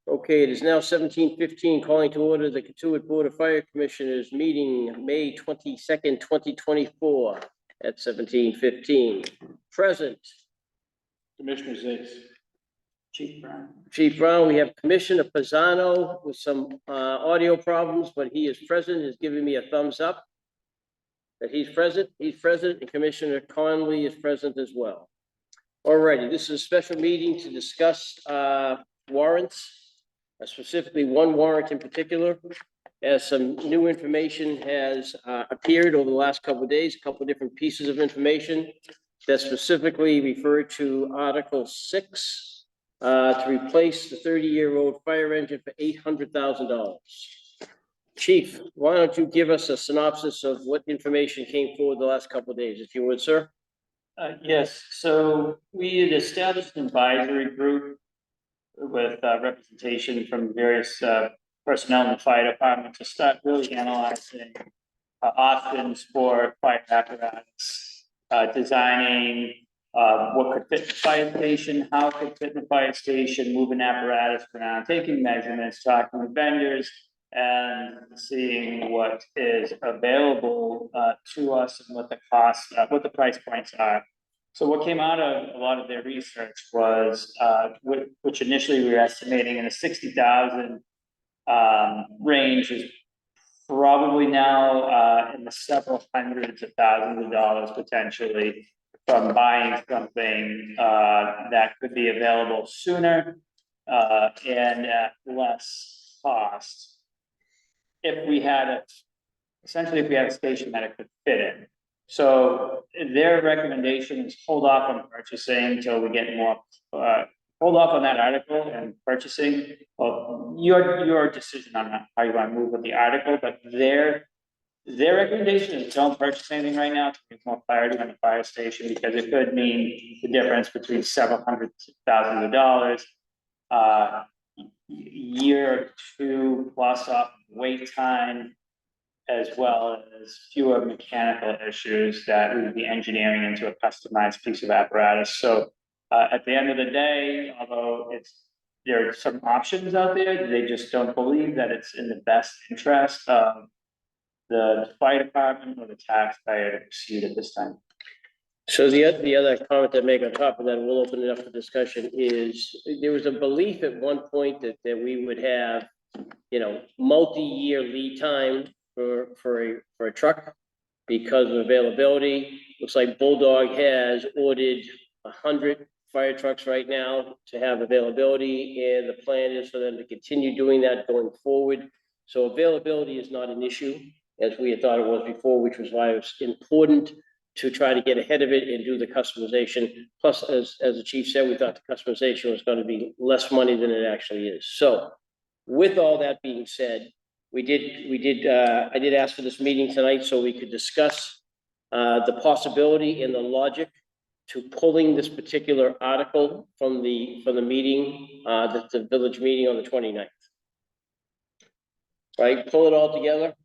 Okay, it is now 17:15, calling to order the Katuitt Board of Fire Commissioners meeting, May 22nd, 2024 at 17:15. Present. Commissioner Zace. Chief Brown, we have Commissioner Pisano with some audio problems, but he is present, is giving me a thumbs up that he's present, and Commissioner Conley is present as well. Alrighty, this is a special meeting to discuss warrants, specifically one warrant in particular, as some new information has appeared over the last couple of days, a couple of different pieces of information that specifically refer to Article 6 to replace the 30-year-old fire engine for $800,000. Chief, why don't you give us a synopsis of what information came forward the last couple of days, if you would, sir? Yes, so we had established an advisory group with representation from various personnel in the fire department to start really analyzing options for fire apparatus, designing what could fit in the fire station, how it could fit in the fire station, moving apparatus around, taking measurements, talking with vendors, and seeing what is available to us and what the cost, what the price points are. So what came out of a lot of their research was, which initially we were estimating in a 60,000 range, is probably now in the several hundreds of thousands of dollars potentially from buying something that could be available sooner and at less cost. If we had essentially if we had a station that it could fit in. So their recommendation is hold off on purchasing until we get more, hold off on that article and purchasing. Well, your decision on how you want to move with the article, but their recommendation is don't purchase anything right now to get more clarity on the fire station, because it could mean the difference between several hundred thousands of dollars, year or two plus off wait time, as well as fewer mechanical issues that we would be engineering into a customized piece of apparatus. So at the end of the day, although there are some options out there, they just don't believe that it's in the best interest of the fire department or the taxpayer to proceed at this time. So the other comment I make on top of that, and we'll open it up for discussion, is there was a belief at one point that we would have, multi-year lead time for a truck because of availability. Looks like Bulldog has ordered 100 fire trucks right now to have availability, and the plan is for them to continue doing that going forward. So availability is not an issue, as we had thought it was before, which was why it was important to try to get ahead of it and do the customization. Plus, as the chief said, we thought the customization was going to be less money than it actually is. So with all that being said, I did ask for this meeting tonight so we could discuss the possibility and the logic to pulling this particular article from the meeting, the village meeting on the 29th. Right, pull it all together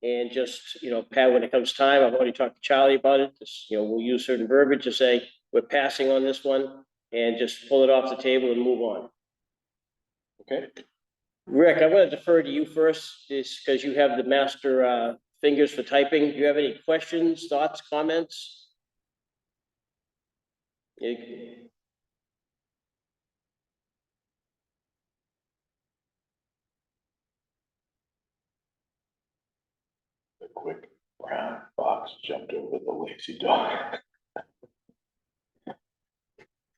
and just, Pat, when it comes time, I've already talked to Charlie about it. Just, we'll use certain verbiage to say we're passing on this one and just pull it off the table and move on. Okay. Rick, I'm going to defer to you first, just because you have the master fingers for typing. Do you have any questions, thoughts, comments? The quick brown fox jumped over the lazy dog.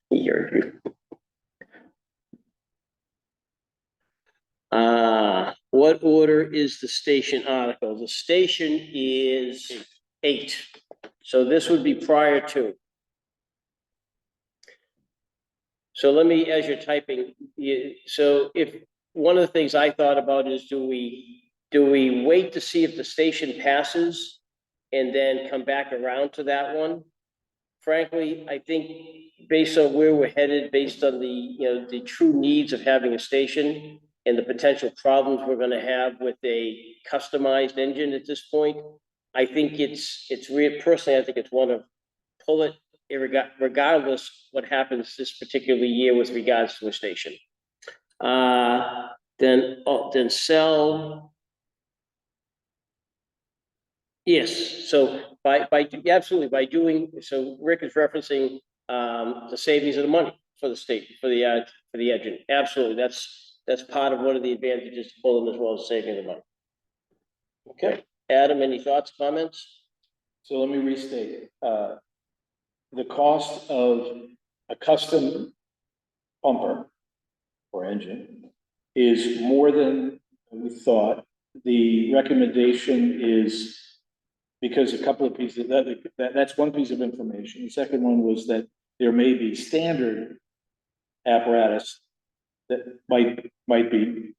He heard you. What order is the station article? The station is 8. So this would be prior to. So let me, as you're typing, so if one of the things I thought about is, do we wait to see if the station passes and then come back around to that one? Frankly, I think based on where we're headed, based on the true needs of having a station and the potential problems we're going to have with a customized engine at this point, I think personally, I think it's one of pull it regardless what happens this particular year with regards to a station. Then sell. Yes, so absolutely, by doing, so Rick is referencing, the savings of the money for the state, for the engine. Absolutely, that's part of one of the advantages to pulling as well as saving the money. Okay, Adam, any thoughts, comments? So let me restate, the cost of a custom pumper or engine is more than we thought. The recommendation is, because a couple of pieces, that's one piece of information. The second one was that there may be standard apparatus that might be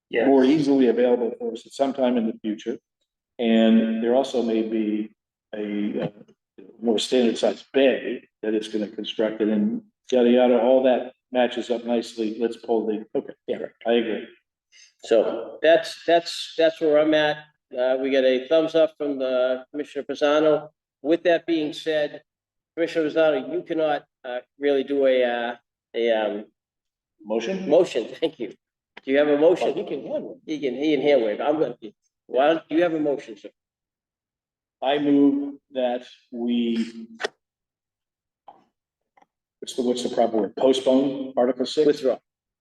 Yeah. more easily available for us at some time in the future. And there also may be a more standard sized bay that it's going to construct it, and yada, yada, all that matches up nicely. Let's pull okay, yeah, I agree. So that's where I'm at. We got a thumbs up from the Commissioner Pisano. With that being said, Commissioner Pisano, you cannot really do a Motion? Thank you. Do you have a motion? Well, he can hand one. He can hand wave. I'm gonna. Why don't you have a motion, sir? I move that we, what's the proper word? Postpone Article 6?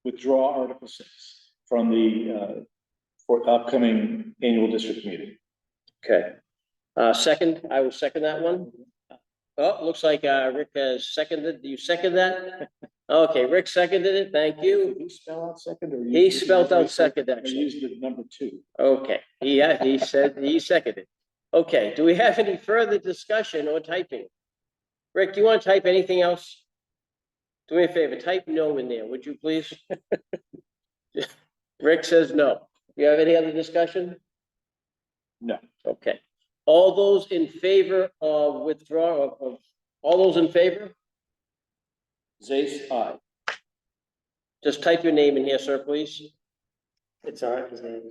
Withdraw Article 6 from the, for upcoming annual district meeting. Okay. Second, I will second that one. Oh, looks like Rick has seconded. Do you second that? Okay, Rick seconded it. Thank you. Did he spell out second, or? He spelled out second, I actually. used the number 2. Okay, he said, he seconded. Okay, do we have any further discussion or typing? Rick, do you want to type anything else? Do me a favor, type no in there, would you please? Rick says no. You have any other discussion? No. Okay. All those in favor of withdrawal of all those in favor? Zace, aye. Just type your name in here, sir, please. It's all right, his name.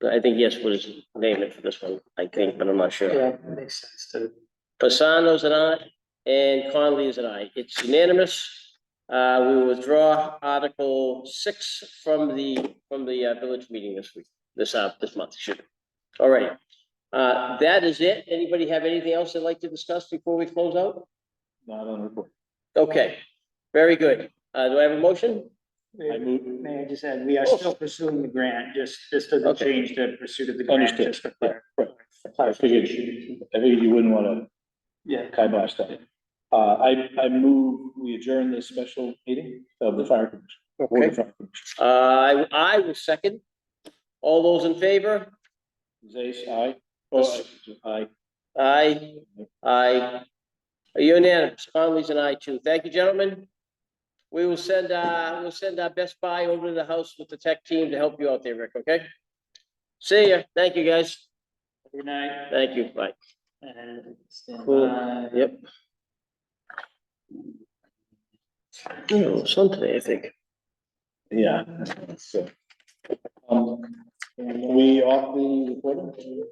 I think yes, what is name it for this one, I think, but I'm not sure. Yeah, it makes sense to. Fasano's an aye, and Conley is an aye. It's unanimous. We will withdraw Article 6 from the village meeting this week, this month, excuse me. All right. That is it. Anybody have anything else they'd like to discuss before we close out? Not on the report. Okay, very good. Do I have a motion? I move. May I just add, we are still pursuing the grant, just this doesn't Okay. change the pursuit of the grant. Understood. Just for Yeah, right. I clarification. figured you wouldn't want to Yeah. kibosh that. I move we adjourn this special meeting of the fire commission. Board of Fire Commission. I will second. All those in favor? Zace, aye. Oh, aye. Aye. Unanimous. Conley's and I too. Thank you, gentlemen. We will send our Best Buy over to the house with the tech team to help you out there, Rick, okay? See ya. Thank you, guys. Good night. Thank you. Bye. And stand Cool. by. Yep. Oh, sun today, I think. Yeah. So, we off the recording?